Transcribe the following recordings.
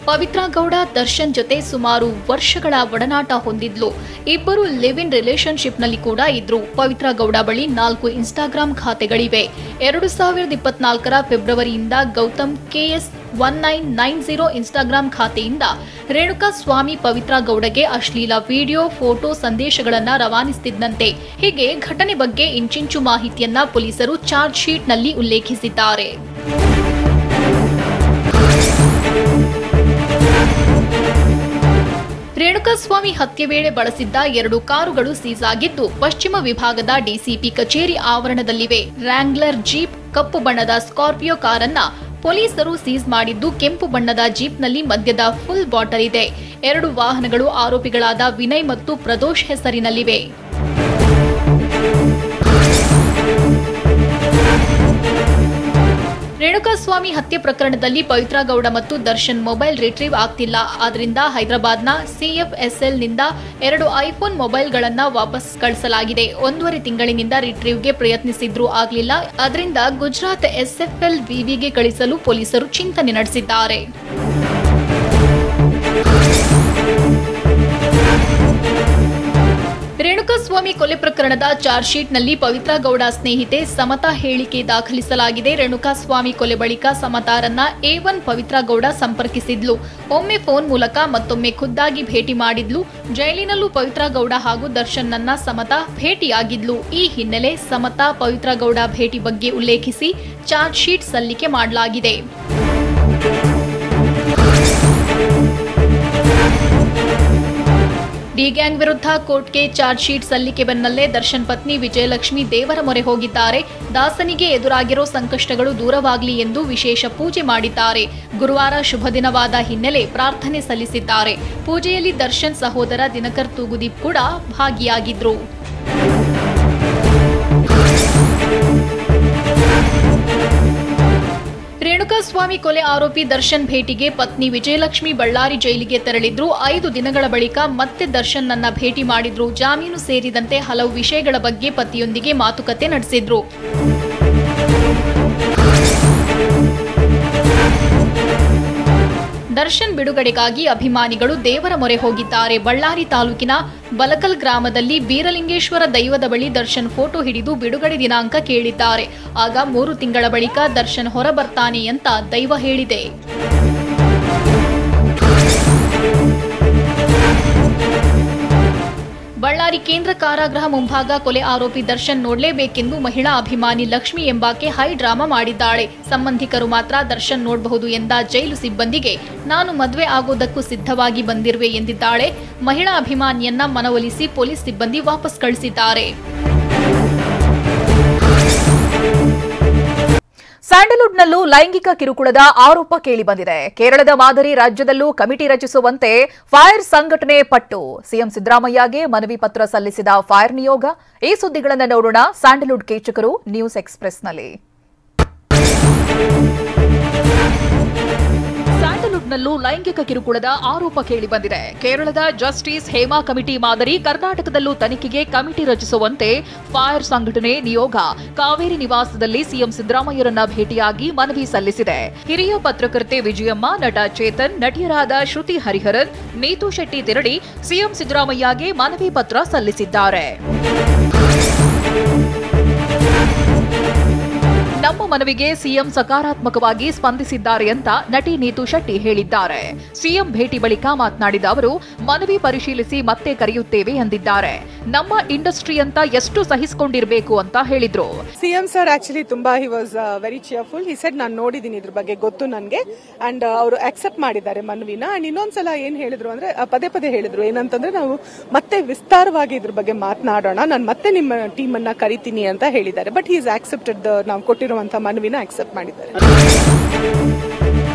ಪವಿತ್ರ ಗೌಡ ದರ್ಶನ್ ಜೊತೆ ಸುಮಾರು ವರ್ಷಗಳ ಒಡನಾಟ ಹೊಂದಿದ್ಲು. ಇಬ್ಬರು ಲಿವ್ ಇನ್ ರಿಲೇಶನ್ಶಿಪ್ ನಲ್ಲಿ ಕೂಡ ಇದ್ರು. ಪವಿತ್ರ ಗೌಡ ಬಳಿ 4 ಇನ್ಸ್ಟಾಗ್ರಾಂ ಖಾತೆಗಳಿವೆ. 2024ರ ಫೆಬ್ರವರಿಯಿಂದ ಗೌತಮ್ KS 1990 ಇನ್ಸ್ಟಾಗ್ರಾಂ ಖಾತೆಯಿಂದ ರೇಣುಕಾ ಸ್ವಾಮಿ ಪವಿತ್ರ ಗೌಡಗೆ ಅಶ್ಲೀಲ ವಿಡಿಯೋ, ಫೋಟೋ, ಸಂದೇಶಗಳನ್ನು ರವಾನಿಸುತ್ತಿದ್ದಂತೆ. ಹೀಗೆ ಘಟನೆ ಬಗ್ಗೆ ಇಂಚಿಂಚು ಮಾಹಿತಿಯನ್ನ ಪೊಲೀಸರು ಚಾರ್ಜ್ ಶೀಟ್ ನಲ್ಲಿ ಉಲ್ಲೇಖಿಸಿದ್ದಾರೆ. ರೇಣುಕಾಸ್ವಾಮಿ ಹತ್ಯೆ ವೇಳೆ ಬಳಸಿದ್ದ 2 ಕಾರುಗಳು ಸೀಸ್ ಆಗಿದ್ದು ಪಶ್ಚಿಮ ವಿಭಾಗದ ಡಿಸಿಪಿ ಕಚೇರಿ ಆವರಣದಲ್ಲಿವೆ. ವ್ರಾಂಗ್ಲರ್ ಜೀಪ್, ಕಪ್ಪು ಬಣ್ಣದ ಸ್ಕಾರ್ಪಿಯೋ ಕಾರನ್ನ ಪೊಲೀಸರು ಸೀಸ್ ಮಾಡಿದ್ದು, ಕೆಂಪು ಬಣ್ಣದ ಜೀಪ್ನಲ್ಲಿ ಮದ್ಯದ ಫುಲ್ ಬಾಟಲ್ ಇದೆ. 2 ವಾಹನಗಳು ಆರೋಪಿಗಳಾದ ವಿನಯ್ ಮತ್ತು ಪ್ರದೋಷ್ ಹೆಸರಿನಲ್ಲಿವೆ. ರೇಣುಕಾಸ್ವಾಮಿ ಹತ್ಯೆ ಪ್ರಕರಣದಲ್ಲಿ ಪವಿತ್ರ ಗೌಡ ಮತ್ತು ದರ್ಶನ್ ಮೊಬೈಲ್ ರಿಟ್ರೀವ್ ಆಗ್ತಿಲ್ಲ. ಆದ್ರಿಂದ ಹೈದರಾಬಾದ್ನ CFSL ನಿಂದ 2 ಐಫೋನ್ ಮೊಬೈಲ್ಗಳನ್ನ ವಾಪಸ್ ಕಳಿಸಲಾಗಿದೆ. 1.5 ತಿಂಗಳಿನಿಂದ ರಿಟ್ರೀವ್ಗೆ ಪ್ರಯತ್ನಿಸಿದ್ರೂ ಆಗ್ಲಿಲ್ಲ. ಅದರಿಂದ ಗುಜರಾತ್ SFL ವಿವಿಗೆ ಕಳಿಸಲು ಪೊಲೀಸರು ಚಿಂತನೆ ನಡೆಸಿದ್ದಾರೆ. ರೇಣುಕಾಸ್ವಾಮಿ ಕೊಲೆ ಪ್ರಕರಣದ ಚಾರ್ಜ್ ಶೀಟ್ನಲ್ಲಿ ಪವಿತ್ರ ಗೌಡ ಸ್ನೇಹಿತೆ ಸಮತಾ ಹೇಳಿಕೆ ದಾಖಲಿಸಲಾಗಿದೆ. ರೇಣುಕಾಸ್ವಾಮಿ ಕೊಲೆ ಬಳಿಕ ಸಮತಾರನ್ನ A1 ಪವಿತ್ರ ಗೌಡ ಸಂಪರ್ಕಿಸಿದ್ಲು. ಒಮ್ಮೆ ಫೋನ್ ಮೂಲಕ, ಮತ್ತೊಮ್ಮೆ ಖುದ್ದಾಗಿ ಭೇಟಿ ಮಾಡಿದ್ಲು. ಜೈಲಿನಲ್ಲೂ ಪವಿತ್ರ ಗೌಡ ಹಾಗೂ ದರ್ಶನ್ನನ್ನ ಸಮತಾ ಭೇಟಿಯಾಗಿದ್ಲು. ಈ ಹಿನ್ನೆಲೆ ಸಮತಾ ಪವಿತ್ರ ಗೌಡ ಭೇಟಿ ಬಗ್ಗೆ ಉಲ್ಲೇಖಿಸಿ ಚಾರ್ಜ್ ಶೀಟ್ ಸಲ್ಲಿಕೆ ಮಾಡಲಾಗಿದೆ. ಡಿ ಗ್ಯಾಂಗ್ ವಿರುದ್ಧ ಕೋರ್ಟ್ಗೆ ಚಾರ್ಜ್ ಶೀಟ್ ಸಲ್ಲಿಕೆ ಬೆನ್ನಲ್ಲೇ ದರ್ಶನ್ ಪತ್ನಿ ವಿಜಯಲಕ್ಷ್ಮಿ ದೇವರ ಮೊರೆ ಹೋಗಿದ್ದಾರೆ. ದಾಸನಿಗೆ ಎದುರಾಗಿರೋ ಸಂಕಷ್ಟಗಳು ದೂರವಾಗಲಿ ಎಂದು ವಿಶೇಷ ಪೂಜೆ ಮಾಡಿದ್ದಾರೆ. ಗುರುವಾರ ಶುಭ ದಿನವಾದ ಹಿನ್ನೆಲೆ ಪ್ರಾರ್ಥನೆ ಸಲ್ಲಿಸಿದ್ದಾರೆ. ಪೂಜೆಯಲ್ಲಿ ದರ್ಶನ್ ಸಹೋದರ ದಿನಕರ್ ತೂಗುದೀಪ್ ಕೂಡ ಭಾಗಿಯಾಗಿದ್ರು. ರೇಣುಕಾಸ್ವಾಮಿ ಕೊಲೆ ಆರೋಪಿ ದರ್ಶನ್ ಭೇಟಿಗೆ ಪತ್ನಿ ವಿಜಯಲಕ್ಷ್ಮಿ ಬಳ್ಳಾರಿ ಜೈಲಿಗೆ ತೆರಳಿದ್ರು. 5 ದಿನಗಳ ಬಳಿಕ ಮತ್ತೆ ದರ್ಶನ್ ನನ್ನ ಭೇಟಿ ಮಾಡಿದ್ರು. ಜಾಮೀನು ಸೇರಿದಂತೆ ಹಲವು ವಿಷಯಗಳ ಬಗ್ಗೆ ಪತಿಯೊಂದಿಗೆ ಮಾತುಕತೆ ನಡೆಸಿದ್ರು. ದರ್ಶನ್ ಬಿಡುಗಡೆಗಾಗಿ ಅಭಿಮಾನಿಗಳು ದೇವರ ಮೊರೆ ಹೋಗಿದ್ದಾರೆ. ಬಳ್ಳಾರಿ ತಾಲೂಕಿನ ಬಲಕಲ್ ಗ್ರಾಮದಲ್ಲಿ ಬೀರಲಿಂಗೇಶ್ವರ ದೈವದ ಬಳಿ ದರ್ಶನ್ ಫೋಟೋ ಹಿಡಿದು ಬಿಡುಗಡೆ ದಿನಾಂಕ ಕೇಳಿದ್ದಾರೆ. ಆಗ 3 ತಿಂಗಳ ಬಳಿಕ ದರ್ಶನ್ ಹೊರಬರ್ತಾನೆ ಅಂತ ದೈವ ಹೇಳಿದೆ. ಬಳ್ಳಾರಿ ಕೇಂದ್ರ ಕಾರಾಗೃಹ ಮುಂಭಾಗ ಕೊಲೆ ಆರೋಪಿ ದರ್ಶನ್ ನೋಡಲೇಬೇಕೆಂದು ಮಹಿಳಾ ಅಭಿಮಾನಿ ಲಕ್ಷ್ಮಿ ಎಂಬಾಕೆ ಹೈ ಡ್ರಾಮಾ ಮಾಡಿದ್ದಾಳೆ. ಸಂಬಂಧಿಕರು ಮಾತ್ರ ದರ್ಶನ್ ನೋಡಬಹುದು ಎಂದ ಜೈಲು ಸಿಬ್ಬಂದಿಗೆ ನಾನು ಮದುವೆ ಆಗೋದಕ್ಕೂ ಸಿದ್ಧವಾಗಿ ಬಂದಿರುವೆ ಎಂದಿದ್ದಾಳೆ. ಮಹಿಳಾ ಅಭಿಮಾನಿಯನ್ನ ಮನವೊಲಿಸಿ ಪೊಲೀಸ್ ಸಿಬ್ಬಂದಿ ವಾಪಸ್ ಕಳಿಸಿದ್ದಾರೆ. ಸ್ಯಾಂಡಲ್ವುಡ್ನಲ್ಲೂ ಲೈಂಗಿಕ ಕಿರುಕುಳದ ಆರೋಪ ಕೇಳಿಬಂದಿದೆ. ಕೇರಳದ ಮಾದರಿ ರಾಜ್ಯದಲ್ಲೂ ಕಮಿಟಿ ರಚಿಸುವಂತೆ ಫೈರ್ ಸಂಘಟನೆ ಪಟ್ಟು ಸಿಎಂ ಸಿದ್ದರಾಮಯ್ಯಗೆ ಮನವಿ ಪತ್ರ ಸಲ್ಲಿಸಿದ ಫೈರ್ ನಿಯೋಗ. ಈ ಸುದ್ದಿಗಳನ್ನು ನೋಡೋಣ ಸ್ಯಾಂಡಲ್ವುಡ್ ಕೀಚಕರು ನ್ಯೂಸ್ ಎಕ್ಸ್‌ಪ್ರೆಸ್‌ನಲ್ಲಿ. ಸ್ಯಾಂಡಲ್ವುಡ್ನಲ್ಲೂ ಲೈಂಗಿಕ ಕಿರುಕುಳದ ಆರೋಪ ಕೇಳಿಬಂದಿದೆ. ಕೇರಳದ ಜಸ್ಟಿಸ್ ಹೇಮಾ ಕಮಿಟಿ ಮಾದರಿ ಕರ್ನಾಟಕದಲ್ಲೂ ತನಿಖೆಗೆ ಕಮಿಟಿ ರಚಿಸುವಂತೆ ಫೈರ್ ಸಂಘಟನೆ ನಿಯೋಗ ಕಾವೇರಿ ನಿವಾಸದಲ್ಲಿ ಸಿಎಂ ಸಿದ್ದರಾಮಯ್ಯರನ್ನ ಭೇಟಿಯಾಗಿ ಮನವಿ ಸಲ್ಲಿಸಿದೆ. ಹಿರಿಯ ಪತ್ರಕರ್ತೆ ವಿಜಯಮ್ಮ, ನಟ ಚೇತನ್, ನಟಿಯರಾದ ಶ್ರುತಿ ಹರಿಹರನ್, ನೀತು ಶೆಟ್ಟಿ ತೆರಳಿ ಸಿಎಂ ಸಿದ್ದರಾಮಯ್ಯಗೆ ಮನವಿ ಪತ್ರ ಸಲ್ಲಿಸಿದ್ದಾರೆ. ನಮ್ಮ ಮನವಿಗೆ ಸಿಎಂ ಸಕಾರಾತ್ಮಕವಾಗಿ ಸ್ಪಂದಿಸಿದ್ದಾರೆ ಅಂತ ನಟಿ ನೀತು ಶೆಟ್ಟಿ ಹೇಳಿದ್ದಾರೆ. ಸಿಎಂ ಭೇಟಿ ಬಳಿಕ ಮಾತನಾಡಿದ ಅವರು ಮನವಿ ಪರಿಶೀಲಿಸಿ ಮತ್ತೆ ಕರೆಯುತ್ತೇವೆ ಎಂದಿದ್ದಾರೆ. ನಮ್ಮ ಇಂಡಸ್ಟ್ರಿ ಅಂತ ಎಷ್ಟು ಸಹಿಸಿಕೊಂಡಿರಬೇಕು ಅಂತ ಹೇಳಿದ್ರು. ಸಿಎಂ ಸರ್ ಆಕ್ಚುಲಿ ತುಂಬಾ he was very cheerful. He said ನಾನು ನೋಡಿದ್ದೀನಿ, ಇದ್ರ ಬಗ್ಗೆ ಗೊತ್ತು ನನಗೆ, ಅಂಡ್ ಅವರು ಅಕ್ಸೆಪ್ಟ್ ಮಾಡಿದ್ದಾರೆ ಮನವಿನ. ಅಂಡ್ ಇನ್ನೊಂದ್ಸಲ ಏನ್ ಹೇಳಿದ್ರು ಅಂದ್ರೆ ಪದೇ ಪದೇ ಹೇಳಿದ್ರು ಏನಂತಂದ್ರೆ ನಾವು ಮತ್ತೆ ವಿಸ್ತಾರವಾಗಿ ಇದ್ರ ಬಗ್ಗೆ ಮಾತನಾಡೋಣ, ನಾನು ಮತ್ತೆ ನಿಮ್ಮ ಟೀಮ್ ಅನ್ನ ಕರಿತೀನಿ ಅಂತ ಹೇಳಿದ್ದಾರೆ. ಬಟ್ ಹಿ ಇಸ್ ಆಕ್ಸೆಪ್ಟೆಡ್, ನಾವು ಕೊಟ್ಟಿರುವಂತ ಮನವಿನ ಆಕ್ಸೆಪ್ಟ್ ಮಾಡಿದ್ದಾರೆ.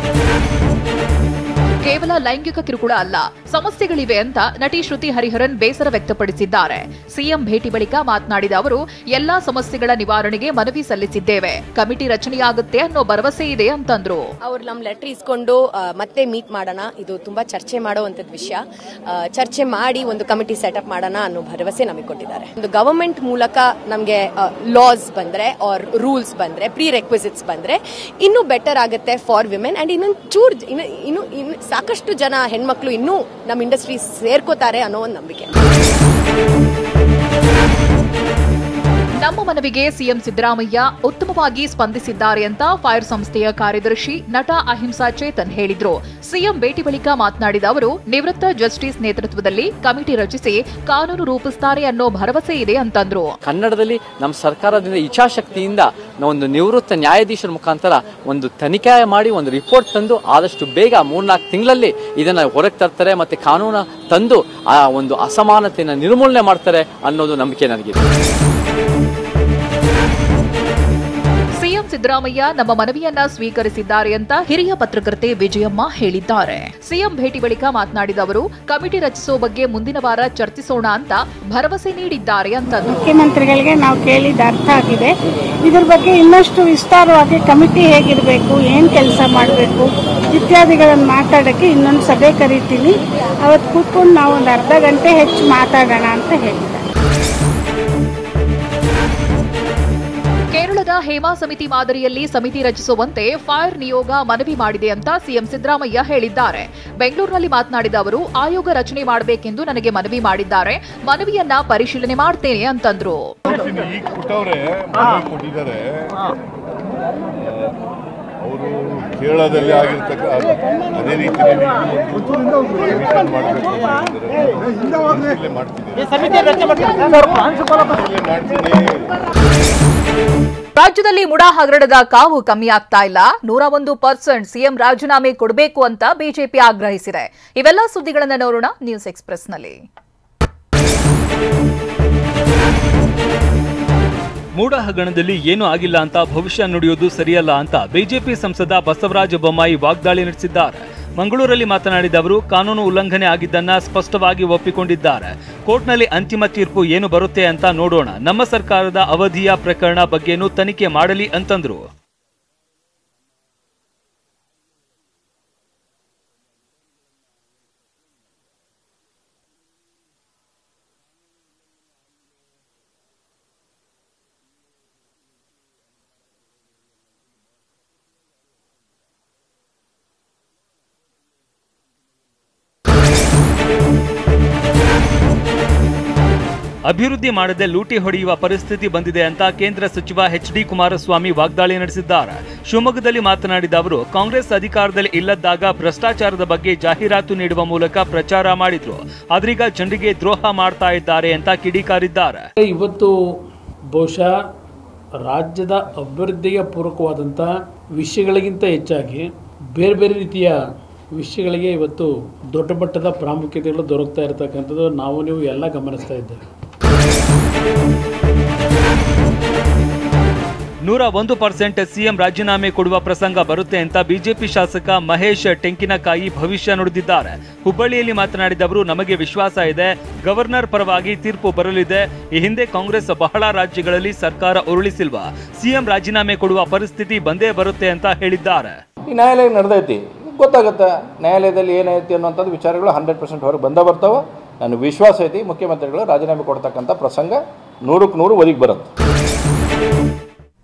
ಕೇವಲ ಲೈಂಗಿಕ ಕಿರುಕುಳ ಅಲ್ಲ, ಸಮಸ್ಯೆಗಳಿವೆ ಅಂತ ನಟಿ ಶ್ರುತಿ ಹರಿಹರನ್ ಬೇಸರ ವ್ಯಕ್ತಪಡಿಸಿದ್ದಾರೆ. ಸಿಎಂ ಭೇಟಿ ಬಳಿಕ ಮಾತನಾಡಿದ ಅವರು ಎಲ್ಲಾ ಸಮಸ್ಯೆಗಳ ನಿವಾರಣೆಗೆ ಮನವಿ ಸಲ್ಲಿಸಿದ್ದೇವೆ, ಕಮಿಟಿ ರಚನೆಯಾಗುತ್ತೆ ಅನ್ನೋ ಭರವಸೆ ಇದೆ ಅಂತಂದ್ರು. ಅವ್ರು ನಮ್ಮ ಲೆಟರ್ ಇಸ್ಕೊಂಡು ಮತ್ತೆ ಮೀಟ್ ಮಾಡೋಣ, ಇದು ತುಂಬಾ ಚರ್ಚೆ ಮಾಡುವಂತದ್ದು ವಿಷಯ, ಚರ್ಚೆ ಮಾಡಿ ಒಂದು ಕಮಿಟಿ ಸೆಟಪ್ ಮಾಡೋಣ ಅನ್ನೋ ಭರವಸೆ ನಮಗೆ ಕೊಟ್ಟಿದ್ದಾರೆ. ಒಂದು ಗವರ್ಮೆಂಟ್ ಮೂಲಕ ನಮಗೆ ಲಾಸ್ ಬಂದ್ರೆ ಆರ್ ರೂಲ್ಸ್ ಬಂದ್ರೆ, ಪ್ರೀ ರೆಕ್ವಿಸಿಟ್ಸ್ ಬಂದ್ರೆ ಇನ್ನೂ ಬೆಟರ್ ಆಗುತ್ತೆ ಫಾರ್ ವಿಮೆನ್. ಅಂಡ್ ಇನ್ನೊಂದು ಚೂರ್ ಇನ್ನು ಸಾಕಷ್ಟು ಸಾಕಷ್ಟು ಜನ ಹೆಣ್ಮಕ್ಳು ಇನ್ನೂ ನಮ್ಮ ಇಂಡಸ್ಟ್ರಿ ಸೇರ್ಕೋತಾರೆ ಅನ್ನೋ ಒಂದು ನಂಬಿಕೆ. ನಮ್ಮ ಮನವಿಗೆ ಸಿಎಂ ಸಿದ್ದರಾಮಯ್ಯ ಉತ್ತಮವಾಗಿ ಸ್ಪಂದಿಸಿದ್ದಾರೆ ಅಂತ ಫೈರ್ ಸಂಸ್ಥೆಯ ಕಾರ್ಯದರ್ಶಿ ನಟ ಅಹಿಂಸಾ ಚೇತನ್ ಹೇಳಿದ್ರು. ಸಿಎಂ ಭೇಟಿ ಬಳಿಕ ಮಾತನಾಡಿದ ಅವರು, ನಿವೃತ್ತ ಜಸ್ಟಿಸ್ ನೇತೃತ್ವದಲ್ಲಿ ಕಮಿಟಿ ರಚಿಸಿ ಕಾನೂನು ರೂಪಿಸುತ್ತಾರೆ ಅನ್ನೋ ಭರವಸೆ ಇದೆ ಅಂತಂದ್ರು. ಕನ್ನಡದಲ್ಲಿ ನಮ್ಮ ಸರ್ಕಾರದಿಂದ ಇಚ್ಛಾಶಕ್ತಿಯಿಂದ ಒಂದು ನಿವೃತ್ತ ನ್ಯಾಯಾಧೀಶರ ಮುಖಾಂತರ ಒಂದು ತನಿಖೆ ಮಾಡಿ ಒಂದು ರಿಪೋರ್ಟ್ ತಂದು ಆದಷ್ಟು ಬೇಗ 3-4 ತಿಂಗಳಲ್ಲಿ ಇದನ್ನ ಹೊರಗೆ ತರ್ತಾರೆ, ಮತ್ತೆ ಕಾನೂನು ತಂದು ಆ ಒಂದು ಅಸಮಾನತೆಯನ್ನು ನಿರ್ಮೂಲನೆ ಮಾಡ್ತಾರೆ ಅನ್ನೋದು ನಂಬಿಕೆ ನನಗಿದೆ. ಸಿಎಂ ಸಿದ್ದರಾಮಯ್ಯ ನಮ್ಮ ಮನವಿಯನ್ನ ಸ್ವೀಕರಿಸಿದ್ದಾರೆ ಅಂತ ಹಿರಿಯ ಪತ್ರಕರ್ತೆ ವಿಜಯಮ್ಮ ಹೇಳಿದ್ದಾರೆ. ಸಿಎಂ ಭೇಟಿ ಬಳಿಕ ಮಾತನಾಡಿದ ಅವರು, ಕಮಿಟಿ ರಚಿಸುವ ಬಗ್ಗೆ ಮುಂದಿನ ವಾರ ಚರ್ಚಿಸೋಣ ಅಂತ ಭರವಸೆ ನೀಡಿದ್ದಾರೆ ಅಂತ. ಮುಖ್ಯಮಂತ್ರಿಗಳಿಗೆ ನಾವು ಕೇಳಿದ ಅರ್ಥ ಆಗಿದೆ. ಇದ್ರ ಬಗ್ಗೆ ಇನ್ನಷ್ಟು ವಿಸ್ತಾರವಾಗಿ ಕಮಿಟಿ ಹೇಗಿರಬೇಕು, ಏನ್ ಕೆಲಸ ಮಾಡಬೇಕು ಇತ್ಯಾದಿಗಳನ್ನು ಮಾತಾಡಕ್ಕೆ ಇನ್ನೊಂದು ಸಭೆ ಕರಿತೀನಿ. ಅವತ್ತು ಕೂತ್ಕೊಂಡು ನಾವು ಒಂದು ಅರ್ಧ ಗಂಟೆ ಹೆಚ್ಚು ಮಾತಾಡೋಣ ಅಂತ ಹೇಳಿದ್ದಾರೆ. ಕೇರಳದ ಹೇಮಾ ಸಮಿತಿ ಮಾದರಿಯಲ್ಲಿ ಸಮಿತಿ ರಚಿಸುವಂತೆ ಫೈರ್ ನಿಯೋಗ ಮನವಿ ಮಾಡಿದೆ ಅಂತ ಸಿಎಂ ಸಿದ್ದರಾಮಯ್ಯ ಹೇಳಿದ್ದಾರೆ. ಬೆಂಗಳೂರಿನಲ್ಲಿ ಮಾತನಾಡಿದ ಅವರು, ಆಯೋಗ ರಚನೆ ಮಾಡಬೇಕೆಂದು ನನಗೆ ಮನವಿ ಮಾಡಿದ್ದಾರೆ, ಮನವಿಯನ್ನ ಪರಿಶೀಲನೆ ಮಾಡ್ತೇನೆ ಅಂತಂದ್ರು. ಅವರು ಕೇರಳದಲ್ಲಿ ಆಗಿರ್ತಕ್ಕ ಅದೇ ರೀತಿ ರಾಜ್ಯದಲ್ಲಿ ಮುಡಾ ಹಗರಣದ ಕಾವು ಕಮ್ಮಿ ಆಗ್ತಾ ಇಲ್ಲ. 101% ಸಿಎಂ ರಾಜೀನಾಮೆ ಕೊಡಬೇಕು ಅಂತ ಬಿಜೆಪಿ ಆಗ್ರಹಿಸಿದೆ. ಇವೆಲ್ಲ ಸುದ್ದಿಗಳನ್ನು ನೋಡೋಣ ನ್ಯೂಸ್ ಎಕ್ಸ್‌ಪ್ರೆಸ್‌ನಲ್ಲಿ. ಮೂಡ ಹಗರಣದಲ್ಲಿ ಏನೂ ಆಗಿಲ್ಲ ಅಂತ ಭವಿಷ್ಯ ನುಡಿಯೋದು ಸರಿಯಲ್ಲ ಅಂತ ಬಿಜೆಪಿ ಸಂಸದ ಬಸವರಾಜ ಬೊಮ್ಮಾಯಿ ವಾಗ್ದಾಳಿ ನಡೆಸಿದ್ದಾರೆ. ಮಂಗಳೂರಲ್ಲಿ ಮಾತನಾಡಿದ ಅವರು, ಕಾನೂನು ಉಲ್ಲಂಘನೆ ಆಗಿದ್ದನ್ನ ಸ್ಪಷ್ಟವಾಗಿ ಒಪ್ಪಿಕೊಂಡಿದ್ದಾರೆ. ಕೋರ್ಟ್ನಲ್ಲಿ ಅಂತಿಮ ತೀರ್ಪು ಏನು ಬರುತ್ತೆ ಅಂತ ನೋಡೋಣ. ನಮ್ಮ ಸರ್ಕಾರದ ಅವಧಿಯ ಪ್ರಕರಣ ಬಗ್ಗೆನೂ ತನಿಖೆ ಮಾಡಲಿ ಅಂತಂದ್ರು. ಅಭಿವೃದ್ಧಿ ಮಾಡದೆ ಲೂಟಿ ಹೊಡೆಯುವ ಪರಿಸ್ಥಿತಿ ಬಂದಿದೆ ಅಂತ ಕೇಂದ್ರ ಸಚಿವ ಎಚ್.ಡಿ. ಕುಮಾರಸ್ವಾಮಿ ವಾಗ್ದಾಳಿ ನಡೆಸಿದ್ದಾರೆ. ಶಿವಮೊಗ್ಗದಲ್ಲಿ ಮಾತನಾಡಿದ ಅವರು, ಕಾಂಗ್ರೆಸ್ ಅಧಿಕಾರದಲ್ಲಿ ಇಲ್ಲದಾಗ ಭ್ರಷ್ಟಾಚಾರದ ಬಗ್ಗೆ ಜಾಹೀರಾತು ನೀಡುವ ಮೂಲಕ ಪ್ರಚಾರ ಮಾಡಿದ್ರು. ಆದ್ರೀಗ ಜನರಿಗೆ ದ್ರೋಹ ಮಾಡ್ತಾ ಇದ್ದಾರೆ ಅಂತ ಕಿಡಿಕಾರಿದ್ದಾರೆ. ಇವತ್ತು ಬಹುಶಃ ರಾಜ್ಯದ ಅಭಿವೃದ್ಧಿಗೆ ಪೂರಕವಾದಂಥ ವಿಷಯಗಳಿಗಿಂತ ಹೆಚ್ಚಾಗಿ ಬೇರೆ ಬೇರೆ ರೀತಿಯ ವಿಷಯಗಳಿಗೆ ಇವತ್ತು ದೊಡ್ಡ ಮಟ್ಟದ ಪ್ರಾಮುಖ್ಯತೆಗಳು ದೊರಕ್ತಾ ಇರತಕ್ಕಂಥದ್ದು ನಾವು ನೀವು ಎಲ್ಲ ಗಮನಿಸ್ತಾ ಇದ್ದೇವೆ. 101% ಸಿಎಂ ರಾಜೀನಾಮೆ ಕೊಡುವ ಪ್ರಸಂಗ ಬರುತ್ತೆ ಅಂತ ಬಿಜೆಪಿ ಶಾಸಕ ಮಹೇಶ್ ಟೆಂಕಿನಕಾಯಿ ಭವಿಷ್ಯ ನುಡಿದಿದ್ದಾರೆ. ಹುಬ್ಬಳ್ಳಿಯಲ್ಲಿ ಮಾತನಾಡಿದ ಅವರು, ನಮಗೆ ವಿಶ್ವಾಸ ಇದೆ, ಗವರ್ನರ್ ಪರವಾಗಿ ತೀರ್ಪು ಬರಲಿದೆ. ಈ ಹಿಂದೆ ಕಾಂಗ್ರೆಸ್ ಬಹಳ ರಾಜ್ಯಗಳಲ್ಲಿ ಸರ್ಕಾರ ಉರುಳಿಸಿಲ್ವಾ, ಸಿಎಂ ರಾಜೀನಾಮೆ ಕೊಡುವ ಪರಿಸ್ಥಿತಿ ಬಂದೇ ಬರುತ್ತೆ ಅಂತ ಹೇಳಿದ್ದಾರೆ. ಈ ನ್ಯಾಯಾಲಯ ನಡೆದೈತಿ, ಗೊತ್ತಾಗುತ್ತೆ ನ್ಯಾಯಾಲಯದಲ್ಲಿ ಏನೈತಿ ಅನ್ನೋಂಥದ್ದು ವಿಚಾರಗಳು 100% ಹೊರಗೆ ಬರ್ತಾವೆ. ನನಗೆ ವಿಶ್ವಾಸ ಐತಿ ಮುಖ್ಯಮಂತ್ರಿಗಳು ರಾಜೀನಾಮೆ ಕೊಡ್ತಕ್ಕಂಥ ಪ್ರಸಂಗ 100ಕ್ಕೆ 100 ಒದಗಿ ಬರುತ್ತೆ.